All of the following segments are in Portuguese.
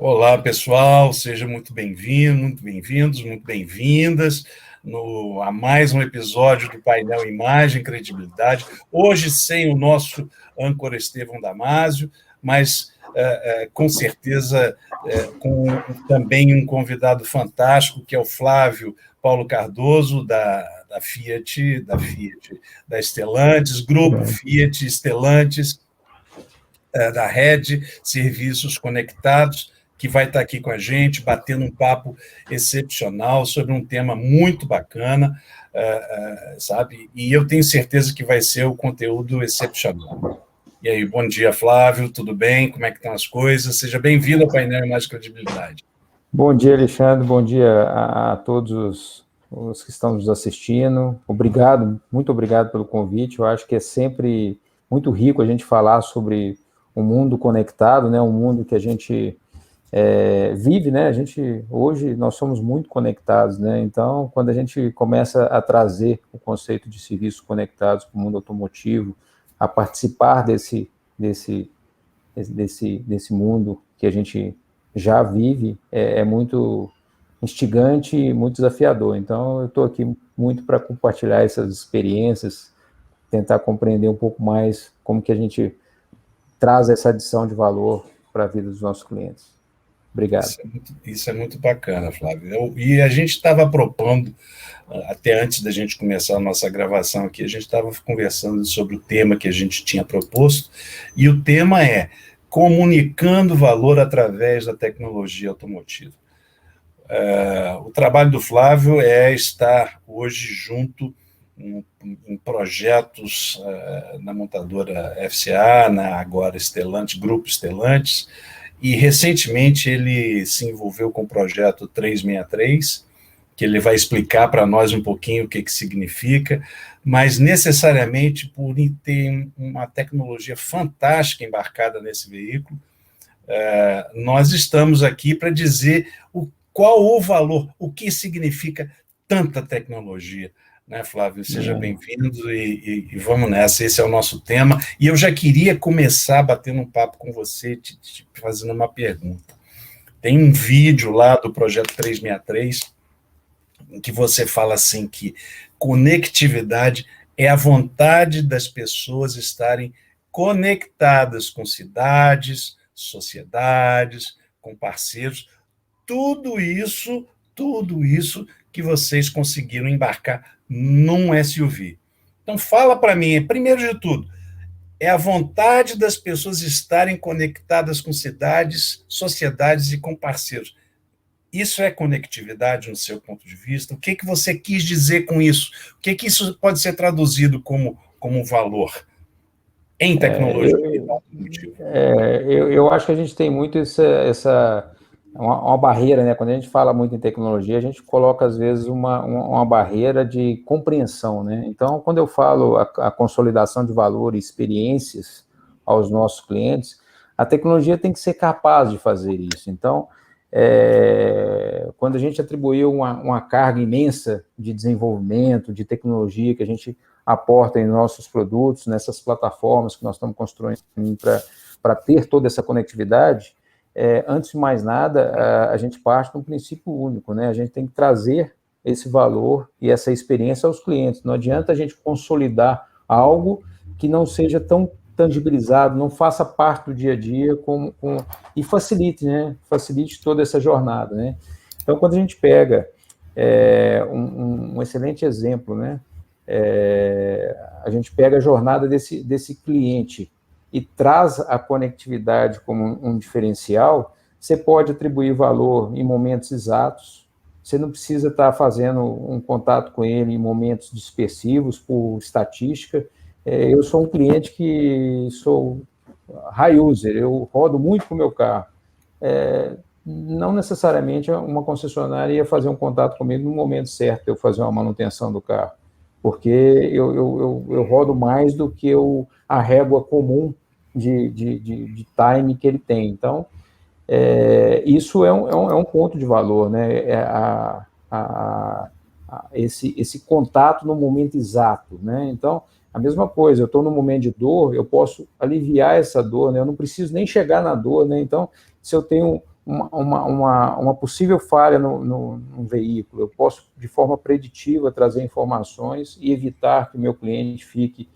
Olá, pessoal, sejam muito bem-vindos, muito bem-vindas a mais um episódio do Painel Imagem e Credibilidade. Hoje sem o nosso âncora Estevão Damásio, mas com certeza com também um convidado fantástico, que é o Flávio Paulo Cardoso, da Fiat, da Stellantis, Grupo Fiat Stellantis, da Rede Serviços Conectados, que vai estar aqui com a gente, batendo um papo excepcional sobre um tema muito bacana, sabe? E eu tenho certeza que vai ser o conteúdo excepcional. E aí, bom dia, Flávio, tudo bem? Como é que estão as coisas? Seja bem-vindo ao Painel Imagem e Credibilidade. Bom dia, Alexandre, bom dia a todos os que estão nos assistindo. Muito obrigado pelo convite. Eu acho que é sempre muito rico a gente falar sobre um mundo conectado, né? Um mundo que a gente vive, né? Hoje nós somos muito conectados, né? Então, quando a gente começa a trazer o conceito de serviços conectados para o mundo automotivo, a participar desse mundo que a gente já vive, é muito instigante e muito desafiador. Então, eu estou aqui muito para compartilhar essas experiências, tentar compreender um pouco mais como que a gente traz essa adição de valor para a vida dos nossos clientes. Obrigado. Isso é muito bacana, Flávio. E a gente estava propondo, até antes da gente começar a nossa gravação aqui, a gente estava conversando sobre o tema que a gente tinha proposto, e o tema é comunicando valor através da tecnologia automotiva. O trabalho do Flávio é estar hoje junto em projetos na montadora FCA, agora Stellantis, Grupo Stellantis, e recentemente ele se envolveu com o projeto 363, que ele vai explicar para nós um pouquinho o que significa, mas necessariamente por ter uma tecnologia fantástica embarcada nesse veículo, nós estamos aqui para dizer qual o valor, o que significa tanta tecnologia. Né, Flávio? Seja bem-vindo e vamos nessa, esse é o nosso tema. E eu já queria começar batendo um papo com você, te fazendo uma pergunta. Tem um vídeo lá do Projeto 363, em que você fala assim que conectividade é a vontade das pessoas estarem conectadas com cidades, sociedades, com parceiros, tudo isso que vocês conseguiram embarcar num SUV. Então, fala para mim, primeiro de tudo, é a vontade das pessoas estarem conectadas com cidades, sociedades e com parceiros. Isso é conectividade no seu ponto de vista? O que você quis dizer com isso? O que isso pode ser traduzido como valor em tecnologia? Eu acho que a gente tem muito uma barreira, né? Quando a gente fala muito em tecnologia, a gente coloca, às vezes, uma barreira de compreensão, né? Então, quando eu falo a consolidação de valor e experiências aos nossos clientes, a tecnologia tem que ser capaz de fazer isso. Então, quando a gente atribuiu uma carga imensa de desenvolvimento, de tecnologia que a gente aporta em nossos produtos, nessas plataformas que nós estamos construindo para ter toda essa conectividade, antes de mais nada, a gente parte de um princípio único, né? A gente tem que trazer esse valor e essa experiência aos clientes. Não adianta a gente consolidar algo que não seja tão tangibilizado, não faça parte do dia a dia e facilite, né? Facilite toda essa jornada, né? Então, quando a gente pega um excelente exemplo, né? A gente pega a jornada desse cliente e traz a conectividade como um diferencial, você pode atribuir valor em momentos exatos, você não precisa estar fazendo um contato com ele em momentos dispersivos por estatística. Eu sou um cliente que sou high user, eu rodo muito com o meu carro. Não necessariamente uma concessionária ia fazer um contato comigo no momento certo, eu fazer uma manutenção do carro, porque eu rodo mais do que a régua comum de time que ele tem. Então, isso é um ponto de valor, né? Esse contato no momento exato, né? Então, a mesma coisa, eu estou no momento de dor, eu posso aliviar essa dor, né? Eu não preciso nem chegar na dor, né? Então, se eu tenho uma possível falha no veículo, eu posso, de forma preditiva, trazer informações e evitar que o meu cliente fique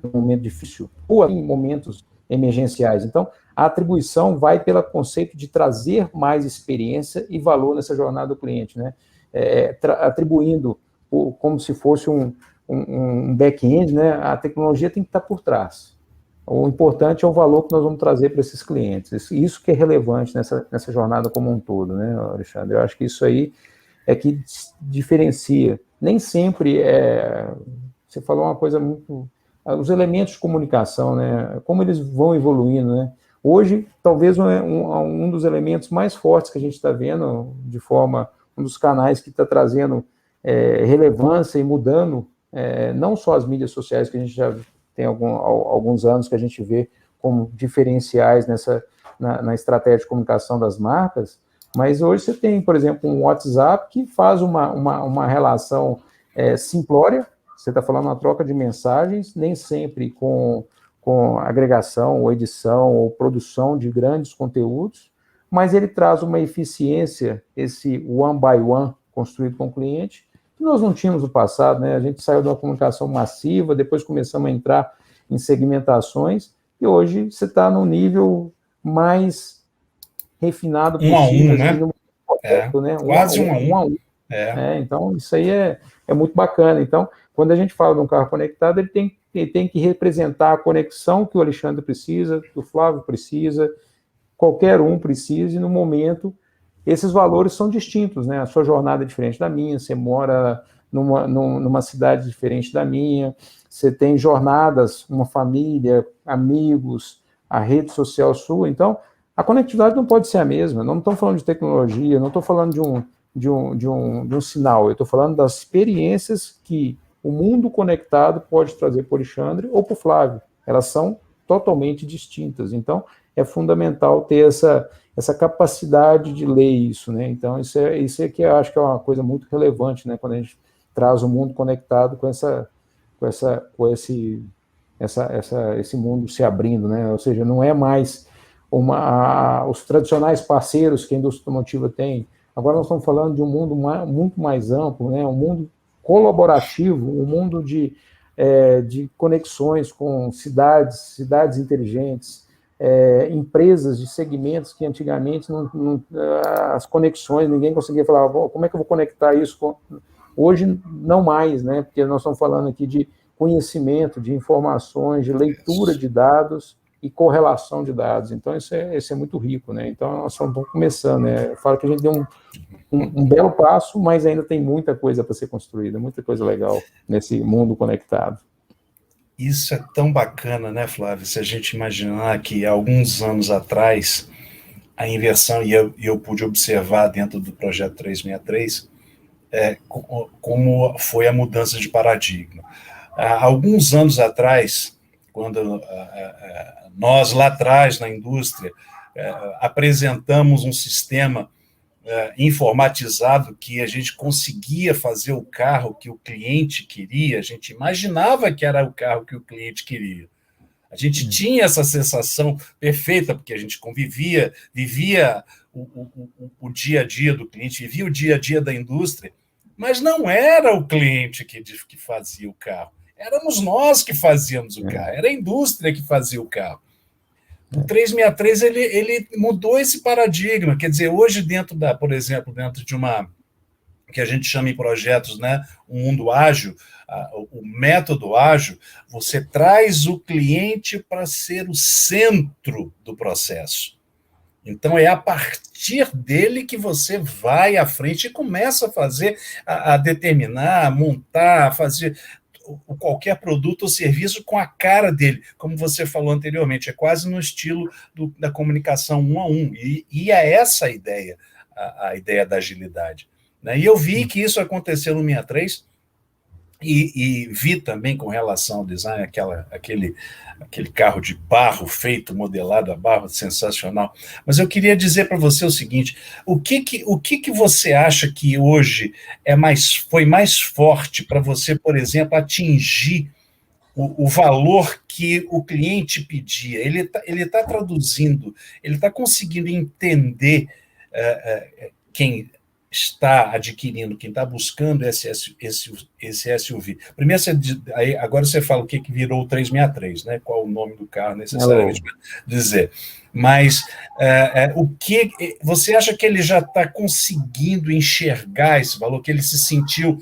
num momento difícil ou em momentos emergenciais. Então, a atribuição vai pelo conceito de trazer mais experiência e valor nessa jornada do cliente, né? Atribuindo como se fosse um back-end, né? A tecnologia tem que estar por trás. O importante é o valor que nós vamos trazer para esses clientes. Isso que é relevante nessa jornada como um todo, né, Alexandre? Eu acho que isso aí é que diferencia. Nem sempre você falou uma coisa muito... Os elementos de comunicação, né? Como eles vão evoluindo, né? Hoje, talvez um dos elementos mais fortes que a gente está vendo, um dos canais que está trazendo relevância e mudando, não só as mídias sociais, que a gente já tem alguns anos que a gente vê como diferenciais na estratégia de comunicação das marcas, mas hoje você tem, por exemplo, um WhatsApp que faz uma relação simplória. Você está falando uma troca de mensagens, nem sempre com agregação, ou edição, ou produção de grandes conteúdos, mas ele traz uma eficiência, esse one by one construído com o cliente, que nós não tínhamos no passado, né? A gente saiu de uma comunicação massiva, depois começamos a entrar em segmentações, e hoje você está no nível mais refinado possível. Né? Quase um a um. Então, isso aí é muito bacana. Então, quando a gente fala de um carro conectado, ele tem que representar a conexão que o Alexandre precisa, que o Flávio precisa, qualquer um precisa, e no momento, esses valores são distintos, né? A sua jornada é diferente da minha, você mora numa cidade diferente da minha, você tem jornadas, uma família, amigos, a rede social sua, então, a conectividade não pode ser a mesma. Não estou falando de tecnologia, não estou falando de um sinal, eu estou falando das experiências que o mundo conectado pode trazer para o Alexandre ou para o Flávio. Elas são totalmente distintas. Então, é fundamental ter essa capacidade de ler isso, né? Então, isso é que eu acho que é uma coisa muito relevante, né? Quando a gente traz o mundo conectado com esse mundo se abrindo, né? Ou seja, não é mais os tradicionais parceiros que a indústria automotiva tem. Agora nós estamos falando de um mundo muito mais amplo, né? Um mundo colaborativo, um mundo de conexões com cidades inteligentes, empresas de segmentos que antigamente as conexões, ninguém conseguia falar, como é que eu vou conectar isso? Hoje não mais, né? Porque nós estamos falando aqui de conhecimento, de informações, de leitura de dados e correlação de dados. Então, isso é muito rico, né? Então, nós estamos começando, né? Eu falo que a gente deu um belo passo, mas ainda tem muita coisa para ser construída, muita coisa legal nesse mundo conectado. Isso é tão bacana, né, Flávio? Se a gente imaginar que há alguns anos atrás, a inversão, e eu pude observar dentro do projeto 363, como foi a mudança de paradigma. Há alguns anos atrás, quando nós lá atrás na indústria apresentamos um sistema informatizado que a gente conseguia fazer o carro que o cliente queria, a gente imaginava que era o carro que o cliente queria. A gente tinha essa sensação perfeita, porque a gente convivia, vivia o dia a dia do cliente, vivia o dia a dia da indústria, mas não era o cliente que fazia o carro. Éramos nós que fazíamos o carro, era a indústria que fazia o carro. O 363 ele mudou esse paradigma, quer dizer, hoje por exemplo, dentro de que a gente chama em projetos, né, um mundo ágil, o método ágil, você traz o cliente para ser o centro do processo. Então, é a partir dele que você vai à frente e começa a fazer, a determinar, a montar, a fazer qualquer produto ou serviço com a cara dele, como você falou anteriormente, é quase no estilo da comunicação 1 a 1, e é essa a ideia da agilidade. Né? E eu vi que isso aconteceu no 63, e vi também com relação ao design, aquele carro de barro feito, modelado a barro, sensacional. Mas eu queria dizer para você o seguinte, o que você acha que hoje foi mais forte para você, por exemplo, atingir o valor que o cliente pedia. Ele tá traduzindo, ele está conseguindo entender quem está adquirindo, quem está buscando esse SUV. Primeiro, agora você fala o que virou o 363, né? Qual o nome do carro, necessariamente, para dizer. Mas o que você acha que ele já está conseguindo enxergar esse valor, que ele se sentiu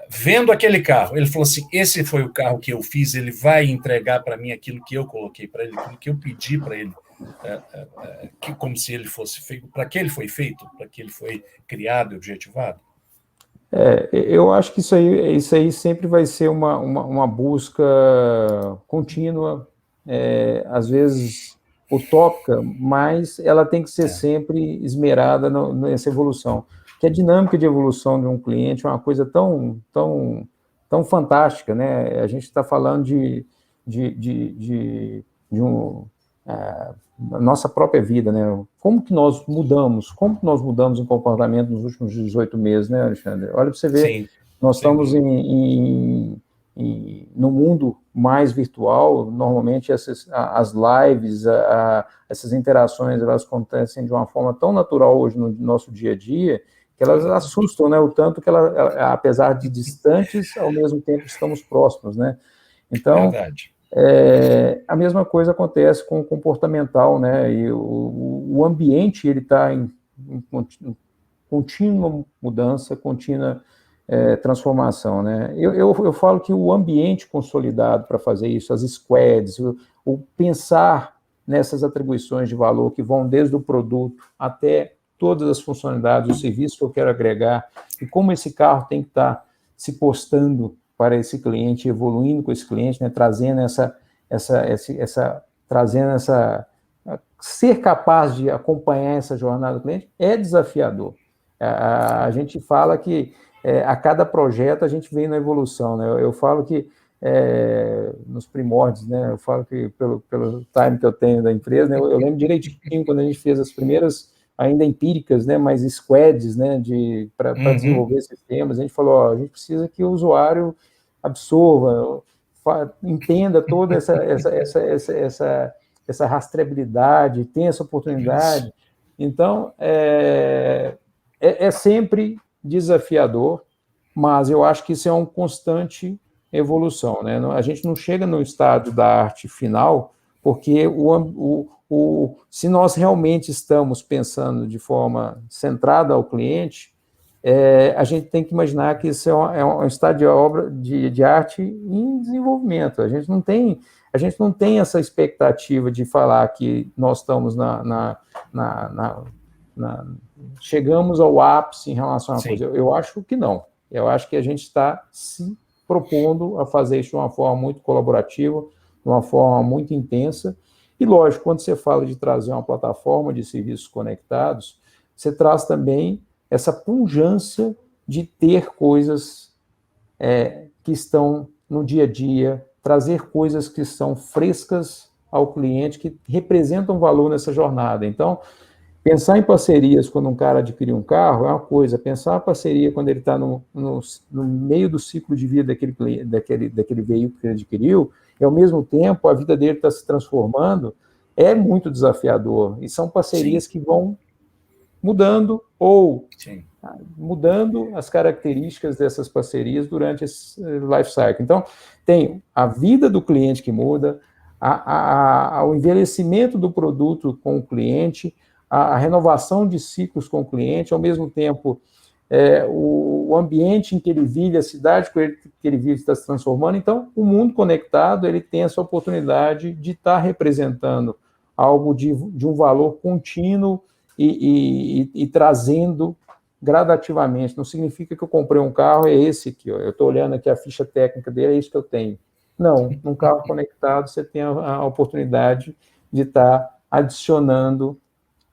vendo aquele carro? Ele falou assim: esse foi o carro que eu fiz, ele vai entregar para mim aquilo que eu coloquei para ele, aquilo que eu pedi para ele. Como se ele fosse feito, para que ele foi feito, para que ele foi criado e objetivado? Eu acho que isso aí sempre vai ser uma busca contínua, às vezes utópica, mas ela tem que ser sempre esmerada nessa evolução. Que a dinâmica de evolução de um cliente é uma coisa tão fantástica, né? A gente está falando de nossa própria vida, né? Como que nós mudamos em comportamento nos últimos 18 meses, né, Alexandre? Olha para você ver, sim, nós estamos no mundo mais virtual. Normalmente as lives, essas interações, elas acontecem de uma forma tão natural hoje no nosso dia a dia, que elas assustam, né? O tanto que apesar de distantes, ao mesmo tempo estamos próximos, né? Então, verdade. A mesma coisa acontece com o comportamental, né? E o ambiente, ele está em contínua mudança, contínua transformação, né? Eu falo que o ambiente consolidado para fazer isso, as squads, o pensar nessas atribuições de valor que vão desde o produto até todas as funcionalidades, os serviços que eu quero agregar, e como esse carro tem que estar se postando para esse cliente, evoluindo com esse cliente, né, ser capaz de acompanhar essa jornada do cliente é desafiador. A gente fala que a cada projeto a gente vem na evolução, né? Eu falo que nos primórdios, né? Eu falo que pelo time que eu tenho da empresa, né? Eu lembro direitinho quando a gente fez as primeiras, ainda empíricas, né? Mas squads, né? Para desenvolver sistemas, a gente falou: ó, a gente precisa que o usuário absorva, entenda toda essa rastreabilidade, tenha essa oportunidade. Então, é sempre desafiador, mas eu acho que isso é uma constante evolução, né? A gente não chega no estádio da arte final, porque se nós realmente estamos pensando de forma centrada ao cliente, a gente tem que imaginar que isso é um estádio de obra de arte em desenvolvimento. A gente não tem essa expectativa de falar que nós estamos chegamos ao ápice em relação a uma coisa. Eu acho que não. Eu acho que a gente está se propondo a fazer isso de uma forma muito colaborativa, de uma forma muito intensa. E, lógico, quando você fala de trazer uma plataforma de serviços conectados, você traz também essa pujança de ter coisas que estão no dia a dia, trazer coisas que são frescas ao cliente, que representam valor nessa jornada. Então, pensar em parcerias quando um cara adquire um carro é uma coisa, pensar em parceria quando ele está no meio do ciclo de vida daquele veículo que ele adquiriu, e ao mesmo tempo a vida dele está se transformando, é muito desafiador. E são parcerias que vão mudando ou mudando as características dessas parcerias durante esse life cycle. Então, tem a vida do cliente que muda, o envelhecimento do produto com o cliente, a renovação de ciclos com o cliente, ao mesmo tempo o ambiente em que ele vive, a cidade que ele vive está se transformando. Então, o mundo conectado, ele tem essa oportunidade de estar representando algo de um valor contínuo e trazendo gradativamente. Não significa que eu comprei um carro, é esse aqui, ó, eu estou olhando aqui a ficha técnica dele, é isso que eu tenho. Não, num carro conectado você tem a oportunidade de estar adicionando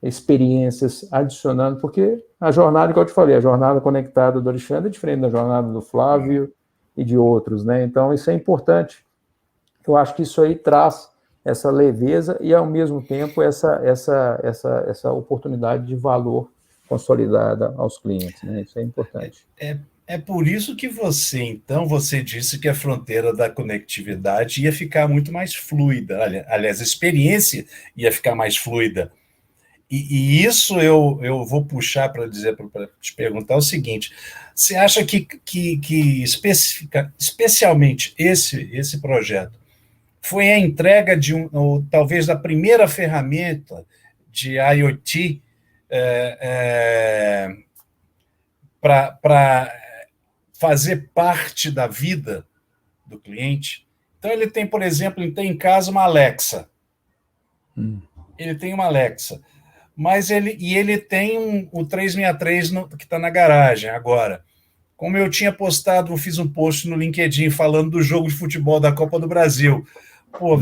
experiências, adicionando, porque a jornada, igual eu te falei, a jornada conectada do Alexandre é diferente da jornada do Flávio e de outros, né? Então, isso é importante. Eu acho que isso aí traz essa leveza e, ao mesmo tempo, essa oportunidade de valor consolidada aos clientes, né? Isso é importante. É por isso que você disse que a fronteira da conectividade ia ficar muito mais fluida. Aliás, a experiência ia ficar mais fluida. E isso eu vou puxar para dizer, para te perguntar o seguinte: você acha que especialmente esse projeto foi a entrega de ou talvez da primeira ferramenta de IoT para fazer parte da vida do cliente? Então, ele tem, por exemplo, ele tem em casa uma Alexa. Ele tem uma Alexa. Mas ele tem o 363 que está na garagem agora. Como eu tinha postado, eu fiz um post no LinkedIn falando do jogo de futebol da Copa do Brasil. Pô,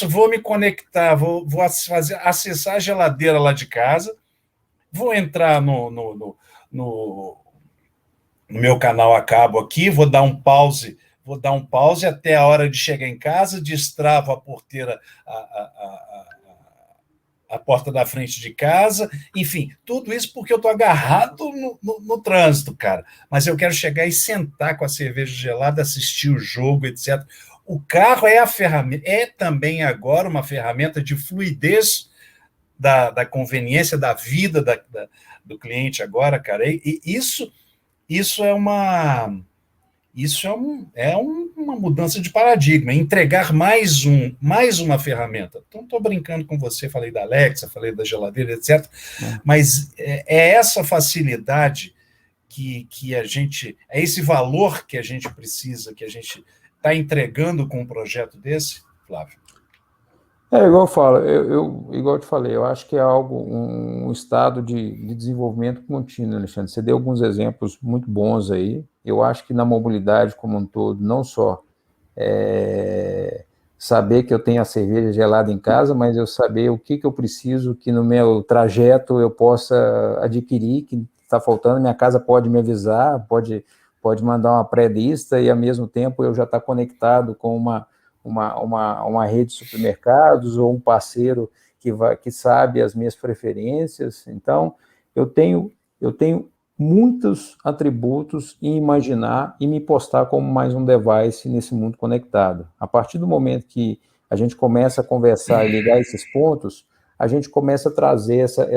vou me conectar, vou acessar a geladeira lá de casa, vou entrar no meu canal a cabo aqui, vou dar um pause até a hora de chegar em casa, destravo a porteira, a porta da frente de casa, enfim, tudo isso porque eu estou agarrado no trânsito, cara. Mas eu quero chegar e sentar com a cerveja gelada, assistir o jogo, etc. O carro é a ferramenta, é também agora uma ferramenta de fluidez da conveniência da vida do cliente agora, cara. E isso é uma mudança de paradigma, entregar mais uma ferramenta. Então, estou brincando com você, falei da Alexa, falei da geladeira, etc. Mas é essa facilidade que a gente, é esse valor que a gente precisa, que a gente está entregando com um projeto desse, Flávio? Igual eu falo, igual eu te falei, eu acho que é algo, um estado de desenvolvimento contínuo, Alexandre. Você deu alguns exemplos muito bons aí. Eu acho que na mobilidade como um todo, não só saber que eu tenho a cerveja gelada em casa, mas eu saber o que eu preciso que no meu trajeto eu possa adquirir, que está faltando, minha casa pode me avisar, pode mandar uma pré-lista e, ao mesmo tempo, eu já estar conectado com uma rede de supermercados ou um parceiro que sabe as minhas preferências. Então, eu tenho muitos atributos em imaginar e me postar como mais um device nesse mundo conectado. A partir do momento que a gente começa a conversar e ligar esses pontos, a gente começa a trazer essa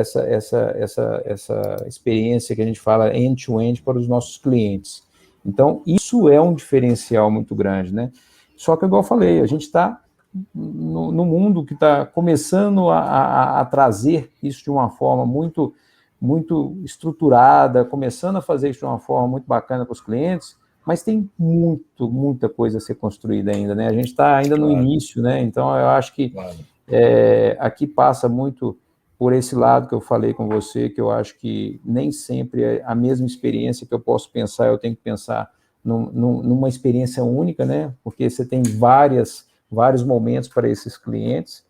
experiência que a gente fala end-to-end para os nossos clientes. Então, isso é um diferencial muito grande, né? Só que, igual eu falei, a gente está no mundo que está começando a trazer isso de uma forma muito estruturada, começando a fazer isso de uma forma muito bacana para os clientes, mas tem muita coisa a ser construída ainda, né? A gente está ainda no início, né? Então, eu acho que aqui passa muito por esse lado que eu falei com você, que eu acho que nem sempre é a mesma experiência que eu posso pensar, eu tenho que pensar numa experiência única, né? Porque você tem vários momentos para esses clientes.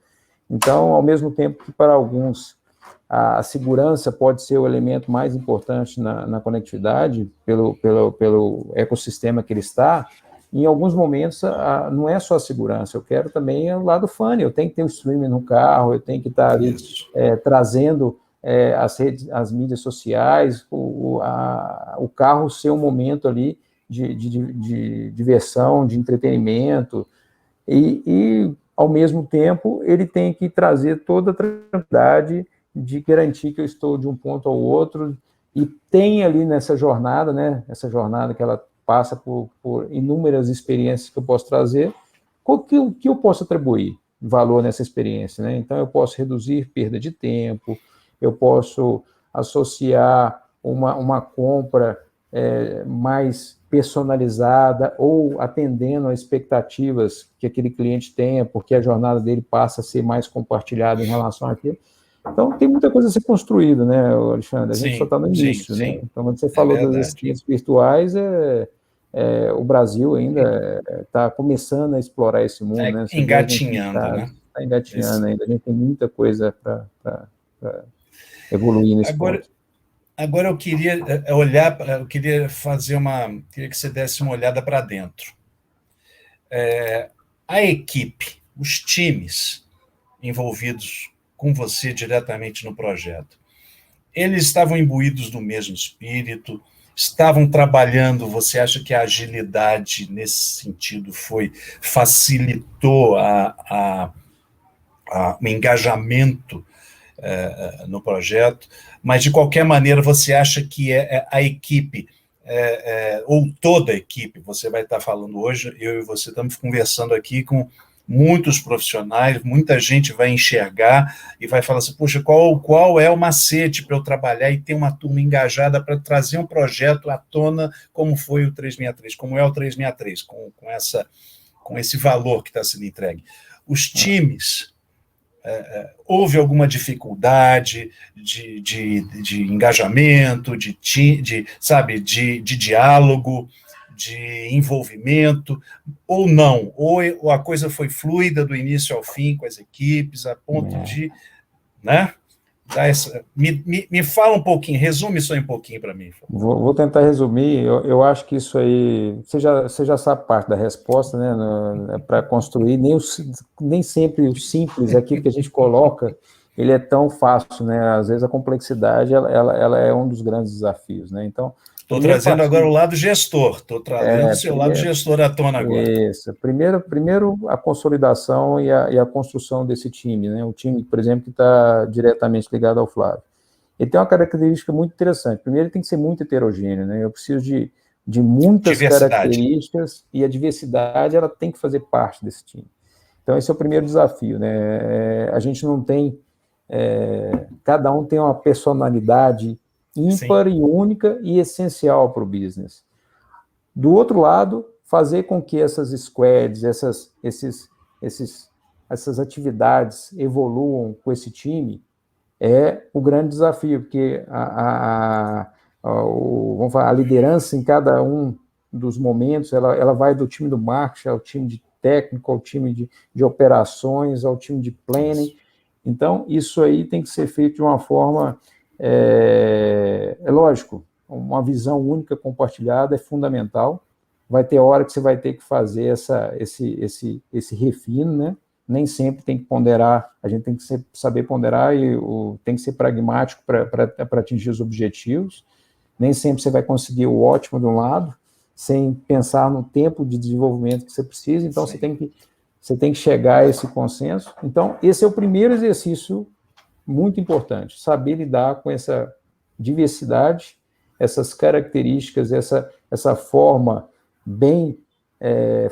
Então, ao mesmo tempo que para alguns a segurança pode ser o elemento mais importante na conectividade, pelo ecossistema que ele está, em alguns momentos não é só a segurança, eu quero também o lado funny, eu tenho que ter o streaming no carro, eu tenho que estar ali trazendo as mídias sociais, o carro ser um momento ali de diversão, de entretenimento, e, ao mesmo tempo, ele tem que trazer toda a tranquilidade de garantir que eu estou de um ponto ao outro, e tem ali nessa jornada, né, essa jornada que ela passa por inúmeras experiências que eu posso trazer, o que eu posso atribuir valor nessa experiência, né? Então, eu posso reduzir perda de tempo, eu posso associar uma compra mais personalizada ou atendendo às expectativas que aquele cliente tenha, porque a jornada dele passa a ser mais compartilhada em relação àquilo. Então, tem muita coisa a ser construída, né, Alexandre? A gente só está no início, né? Então, quando você falou das assistentes virtuais, o Brasil ainda está começando a explorar esse mundo, né? Você engatinhando, né? Está engatinhando ainda. A gente tem muita coisa para evoluir nesse ponto. Agora eu queria queria que você desse uma olhada para dentro. A equipe, os times envolvidos com você diretamente no projeto, eles estavam imbuídos do mesmo espírito, estavam trabalhando, você acha que a agilidade nesse sentido facilitou o engajamento no projeto, mas de qualquer maneira você acha que a equipe, ou toda a equipe, você vai estar falando hoje, eu e você estamos conversando aqui com muitos profissionais, muita gente vai enxergar e vai falar assim, poxa, qual é o macete para eu trabalhar e ter uma turma engajada para trazer um projeto à tona como foi o 363, como é o 363, com esse valor que está sendo entregue. Os times, houve alguma dificuldade de engajamento, de diálogo, de envolvimento, ou não, ou a coisa foi fluida do início ao fim com as equipes, a ponto de, né? Me fala um pouquinho, resume isso aí um pouquinho para mim. Vou tentar resumir. Eu acho que isso aí, você já sabe parte da resposta, né? Para construir, nem sempre o simples, aquilo que a gente coloca, ele é tão fácil, né? Às vezes a complexidade, ela é um dos grandes desafios, né? Então, estou trazendo agora o lado gestor, estou trazendo o seu lado gestor à tona agora. Isso. Primeiro a consolidação e a construção desse time, né? O time, por exemplo, que está diretamente ligado ao Flávio. Ele tem uma característica muito interessante. Primeiro, ele tem que ser muito heterogêneo, né? Eu preciso de muitas características e a diversidade ela tem que fazer parte desse time. Então, esse é o primeiro desafio, né? A gente não tem... cada um tem uma personalidade ímpar e única e essencial para o business. Do outro lado, fazer com que essas squads, essas atividades evoluam com esse time é o grande desafio, porque vamos falar, a liderança em cada um dos momentos, ela vai do time do marketing ao time de técnico, ao time de operações, ao time de planning. Então, isso aí tem que ser feito de uma forma... lógico, uma visão única compartilhada é fundamental. Vai ter hora que você vai ter que fazer esse refino, né? Nem sempre tem que ponderar, a gente tem que saber ponderar e tem que ser pragmático para atingir os objetivos. Nem sempre você vai conseguir o ótimo de um lado, sem pensar no tempo de desenvolvimento que você precisa, então você tem que chegar a esse consenso. Então, esse é o primeiro exercício muito importante, saber lidar com essa diversidade, essas características, essa forma bem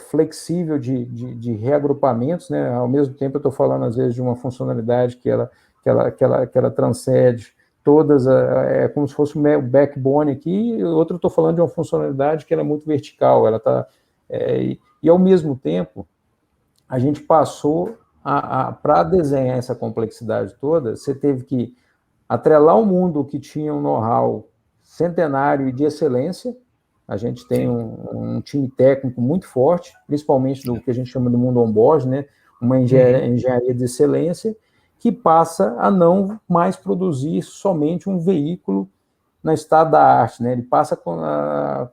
flexível de reagrupamentos, né? Ao mesmo tempo eu estou falando, às vezes, de uma funcionalidade que ela transcende todas, é como se fosse o backbone aqui, e outra eu estou falando de uma funcionalidade que ela é muito vertical, ela está... e ao mesmo tempo, a gente passou para desenhar essa complexidade toda, você teve que atrelar um mundo que tinha um know-how centenário e de excelência. A gente tem um time técnico muito forte, principalmente do que a gente chama do mundo on-board, né? Uma engenharia de excelência, que passa a não mais produzir somente um veículo na estado da arte, né? Ele passa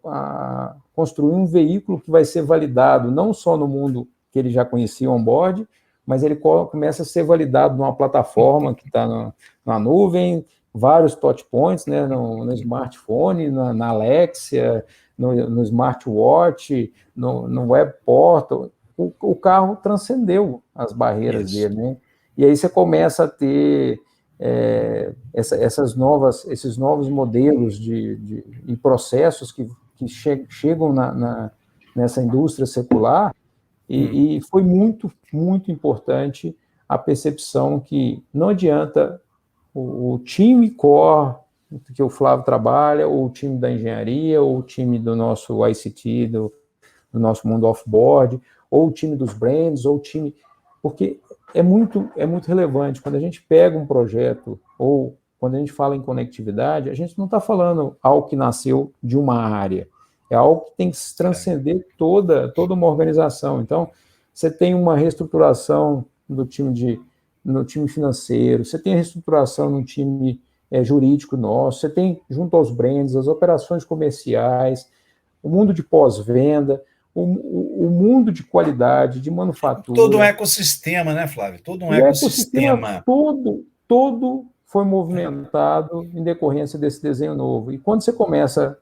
a construir um veículo que vai ser validado não só no mundo que ele já conhecia on-board, mas ele começa a ser validado numa plataforma que está na nuvem, vários touch points, né, no smartphone, na Alexia, no smartwatch, no web portal. O carro transcendeu as barreiras dele, né? E aí você começa a ter esses novos modelos e processos que chegam nessa indústria secular, e foi muito, muito importante a percepção que não adianta o time core que o Flávio trabalha, ou o time da engenharia, ou o time do nosso ICT, do nosso mundo off-board, ou o time dos brands, ou o time... Porque é muito relevante. Quando a gente pega um projeto, ou quando a gente fala em conectividade, a gente não está falando algo que nasceu de uma área, é algo que tem que transcender toda uma organização. Então, você tem uma reestruturação no time financeiro, você tem a reestruturação no time jurídico nosso, você tem, junto aos brands, as operações comerciais, o mundo de pós-venda, o mundo de qualidade, de manufatura. Todo um ecossistema, né, Flávio? Todo um ecossistema. Todo foi movimentado em decorrência desse desenho novo. E quando você começa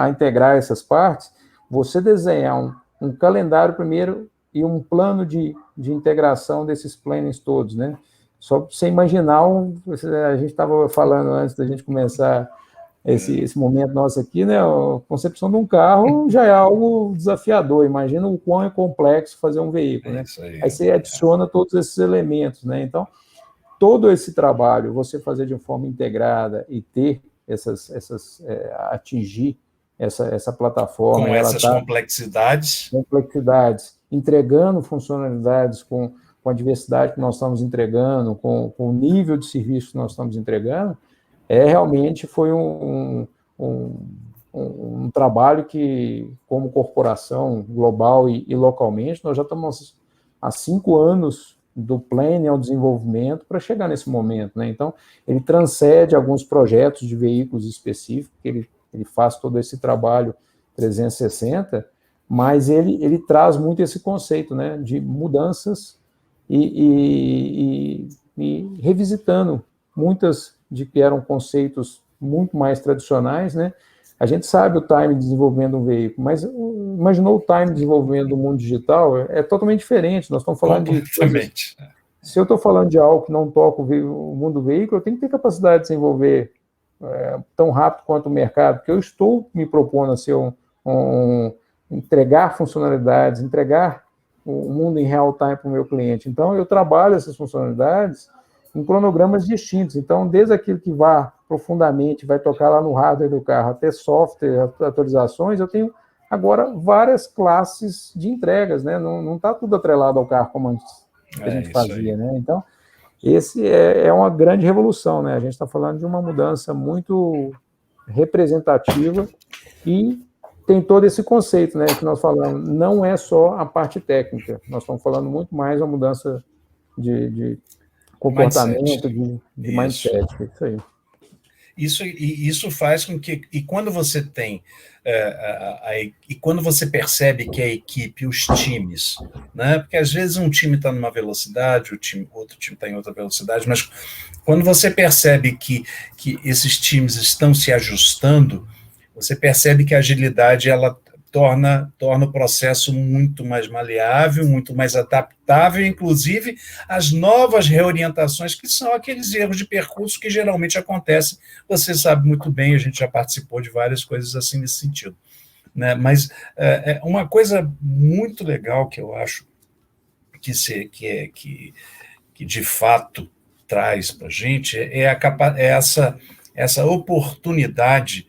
a integrar essas partes, você desenhar um calendário primeiro e um plano de integração desses plannings todos, né? Só para você imaginar, a gente estava falando antes da gente começar esse momento nosso aqui, né? A concepção de um carro já é algo desafiador. Imagina o quão é complexo fazer um veículo, né? Aí você adiciona todos esses elementos, né? Então, todo esse trabalho, você fazer de uma forma integrada e ter atingir essa plataforma. Com essas complexidades, entregando funcionalidades com a diversidade que nós estamos entregando, com o nível de serviço que nós estamos entregando, realmente foi um trabalho que, como corporação global e localmente, nós já estamos há 5 anos do planning ao desenvolvimento para chegar nesse momento, né? Então, ele transcende alguns projetos de veículos específicos, ele faz todo esse trabalho 360, mas ele traz muito esse conceito, né, de mudanças e revisitando muitas de que eram conceitos muito mais tradicionais, né? A gente sabe o time de desenvolvimento de um veículo, mas imaginou o time de desenvolvimento do mundo digital, é totalmente diferente. Nós estamos falando de coisas, se eu estou falando de algo que não toca o mundo do veículo, eu tenho que ter capacidade de desenvolver tão rápido quanto o mercado, porque eu estou me propondo a ser entregar funcionalidades, entregar o mundo em real time para o meu cliente. Então, eu trabalho essas funcionalidades em cronogramas distintos. Então, desde aquilo que vá profundamente, vai tocar lá no hardware do carro, até software, atualizações, eu tenho agora várias classes de entregas, né? Não está tudo atrelado ao carro como antes que a gente fazia, né? Então, esse é uma grande revolução, né? A gente está falando de uma mudança muito representativa e tem todo esse conceito, né, que nós falamos, não é só a parte técnica, nós estamos falando muito mais uma mudança de comportamento, de mindset, isso aí. Isso faz com que, e quando você tem, e quando você percebe que a equipe, os times, né, porque às vezes um time está numa velocidade, outro time está em outra velocidade, mas quando você percebe que esses times estão se ajustando, você percebe que a agilidade ela torna o processo muito mais maleável, muito mais adaptável, inclusive às novas reorientações, que são aqueles erros de percurso que geralmente acontecem. Você sabe muito bem, a gente já participou de várias coisas assim nesse sentido, né? Mas uma coisa muito legal que eu acho que de fato traz para a gente essa oportunidade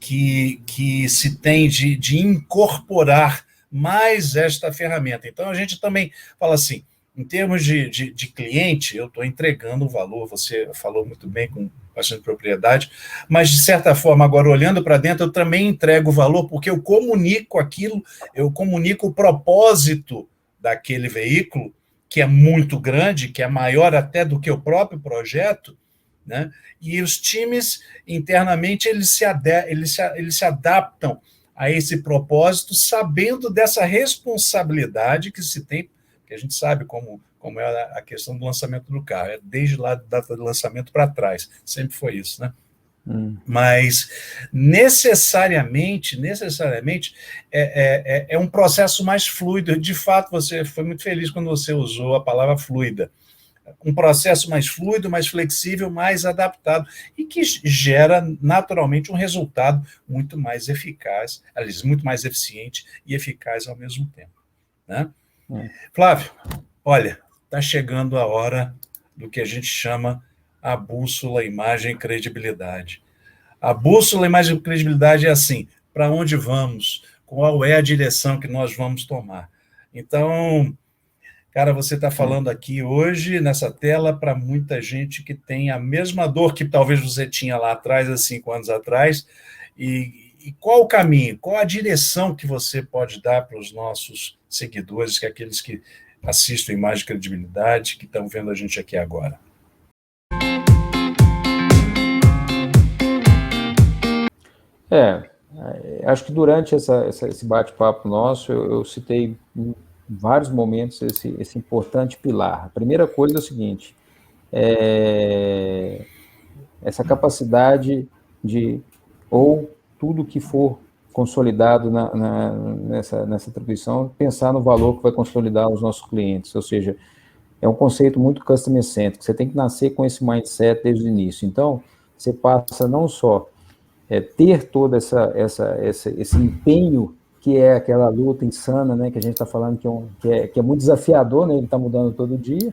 que se tem de incorporar mais esta ferramenta. Então, a gente também fala assim, em termos de cliente, eu estou entregando um valor, você falou muito bem, com bastante propriedade, mas, de certa forma, agora, olhando para dentro, eu também entrego o valor, porque eu comunico aquilo, eu comunico o propósito daquele veículo, que é muito grande, que é maior até do que o próprio projeto, né? E os times, internamente, eles se adaptam a esse propósito, sabendo dessa responsabilidade que se tem, porque a gente sabe como é a questão do lançamento do carro, desde lá da data do lançamento para trás, sempre foi isso, né? Mas necessariamente é um processo mais fluido. De fato, você foi muito feliz quando você usou a palavra fluida. Um processo mais fluido, mais flexível, mais adaptado e que gera naturalmente um resultado muito mais eficaz, aliás, muito mais eficiente e eficaz ao mesmo tempo, né? Flávio, olha, está chegando a hora do que a gente chama a bússola, imagem e credibilidade. A bússola, imagem e credibilidade é assim, para onde vamos, qual é a direção que nós vamos tomar. Então, cara, você está falando aqui hoje, nessa tela, para muita gente que tem a mesma dor que talvez você tinha lá atrás, há 5 anos atrás, e qual o caminho, qual a direção que você pode dar para os nossos seguidores, que é aqueles que assistem Imagem e Credibilidade, que estão vendo a gente aqui agora? Acho que durante esse bate-papo nosso, eu citei em vários momentos esse importante pilar. A primeira coisa é o seguinte, essa capacidade de ou tudo que for consolidado nessa atribuição, pensar no valor que vai consolidar os nossos clientes, ou seja, é um conceito muito customer-centric, você tem que nascer com esse mindset desde o início. Então, você passa não só ter todo esse empenho, que é aquela luta insana, né, que a gente está falando que é muito desafiador, né, ele está mudando todo dia,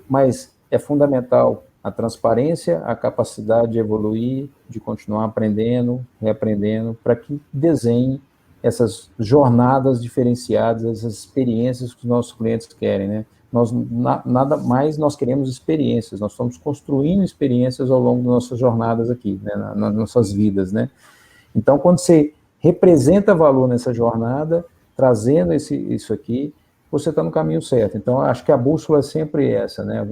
mas é fundamental a transparência, a capacidade de evoluir, de continuar aprendendo, reaprendendo, para que desenhe essas jornadas diferenciadas, essas experiências que os nossos clientes querem, né? Nada mais nós queremos experiências, nós estamos construindo experiências ao longo das nossas jornadas aqui, né, nas nossas vidas, né? Então, quando você representa valor nessa jornada, trazendo isso aqui, você está no caminho certo. Então, acho que a bússola é sempre essa, né?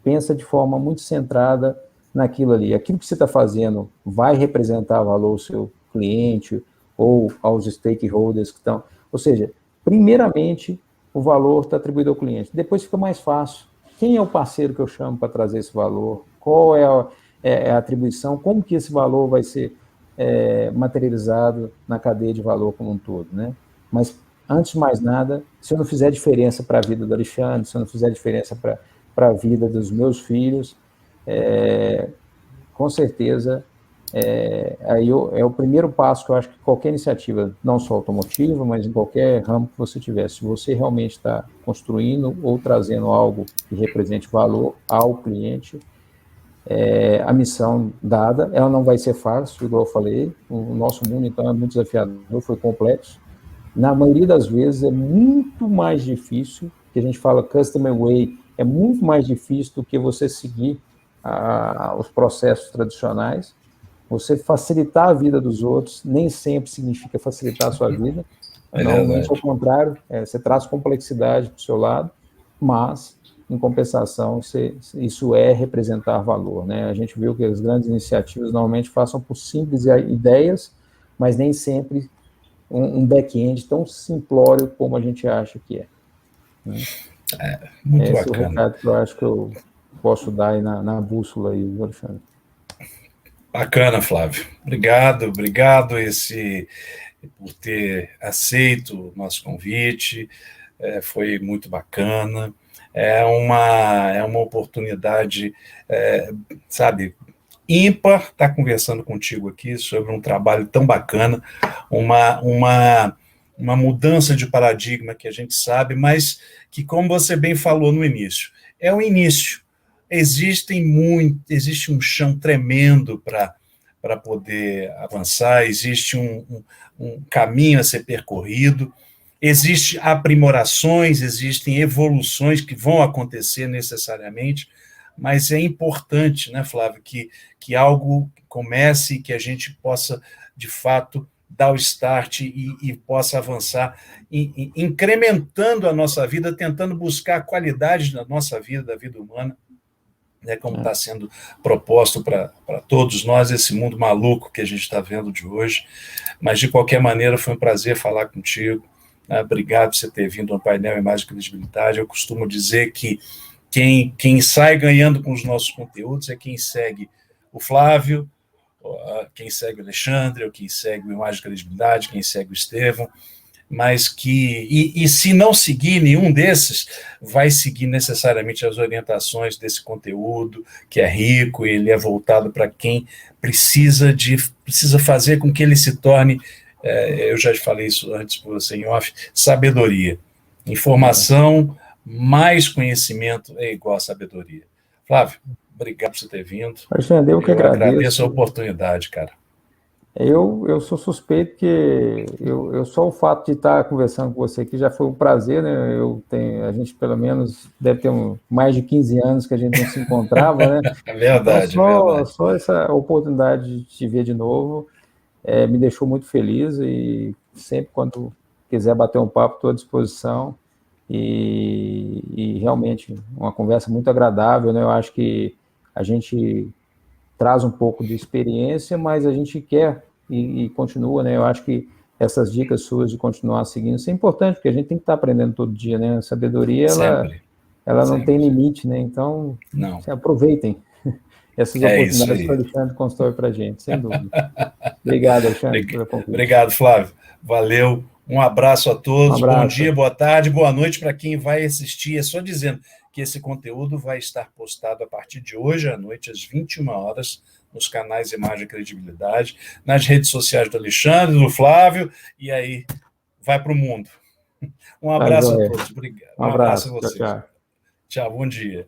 Pensa de forma muito centrada naquilo ali. Aquilo que você está fazendo vai representar valor ao seu cliente ou aos stakeholders que estão... Ou seja, primeiramente, o valor está atribuído ao cliente. Depois fica mais fácil. Quem é o parceiro que eu chamo para trazer esse valor? Qual é a atribuição? Como que esse valor vai ser materializado na cadeia de valor como um todo, né? Mas, antes de mais nada, se eu não fizer diferença para a vida do Alexandre, se eu não fizer diferença para a vida dos meus filhos, com certeza, aí é o primeiro passo que eu acho que qualquer iniciativa, não só automotiva, mas em qualquer ramo que você tiver, se você realmente está construindo ou trazendo algo que represente valor ao cliente, a missão dada, ela não vai ser fácil, igual eu falei, o nosso mundo, então, é muito desafiador, foi complexo. Na maioria das vezes é muito mais difícil, que a gente fala customer way, é muito mais difícil do que você seguir os processos tradicionais. Você facilitar a vida dos outros nem sempre significa facilitar a sua vida. Normalmente, ao contrário, você traz complexidade para o seu lado, mas, em compensação, isso é representar valor, né? A gente viu que as grandes iniciativas normalmente passam por simples ideias, mas nem sempre um back-end tão simplório como a gente acha que é. Né? Muito esse bacana. É o recado que eu acho que eu posso dar aí na bússola aí, Alexandre. Bacana, Flávio. Obrigado por ter aceito o nosso convite. Foi muito bacana. É uma oportunidade, sabe, ímpar estar conversando contigo aqui sobre um trabalho tão bacana, uma mudança de paradigma que a gente sabe, mas que, como você bem falou no início, é o início. Existe um chão tremendo para poder avançar, existe um caminho a ser percorrido, existem aprimorações, existem evoluções que vão acontecer necessariamente, mas é importante, né, Flávio, que algo comece, que a gente possa, de fato, dar o start e possa avançar, incrementando a nossa vida, tentando buscar a qualidade da nossa vida, da vida humana, né, como está sendo proposto para todos nós, esse mundo maluco que a gente está vendo de hoje. Mas, de qualquer maneira, foi um prazer falar contigo. Obrigado por você ter vindo ao painel Imagem e Credibilidade. Eu costumo dizer que quem sai ganhando com os nossos conteúdos é quem segue o Flávio, quem segue o Alexandre, ou quem segue o Imagem e Credibilidade, quem segue o Estevão, mas e se não seguir nenhum desses, vai seguir necessariamente as orientações desse conteúdo, que é rico, ele é voltado para quem precisa fazer com que ele se torne, eu já falei isso antes por você em off, sabedoria. Informação, mais conhecimento é igual a sabedoria. Flávio, obrigado por você ter vindo. Alexandre, eu que agradeço a oportunidade, cara. Eu sou suspeito que só o fato de estar conversando com você aqui já foi um prazer, né? A gente pelo menos deve ter mais de 15 anos que a gente não se encontrava, né? É verdade, então, verdade. Só essa oportunidade de te ver de novo me deixou muito feliz e sempre quando quiser bater um papo, estou à disposição e realmente uma conversa muito agradável, né? Eu acho que a gente traz um pouco de experiência, mas a gente quer e continua, né? Eu acho que essas dicas suas de continuar seguindo, isso é importante, porque a gente tem que estar aprendendo todo dia, né? A sabedoria, ela não tem limite, né? Então, aproveitem essas oportunidades que o Alexandre constrói para a gente, sem dúvida. Obrigado, Alexandre. Obrigado, Flávio. Valeu. Um abraço a todos. Bom dia, boa tarde, boa noite para quem vai assistir. É só dizendo que esse conteúdo vai estar postado a partir de hoje à noite, às 21 horas, nos canais Imagem e Credibilidade, nas redes sociais do Alexandre, do Flávio, e aí vai para o mundo. Um abraço a todos. Obrigado. Um abraço a vocês. Tchau. Tchau, bom dia.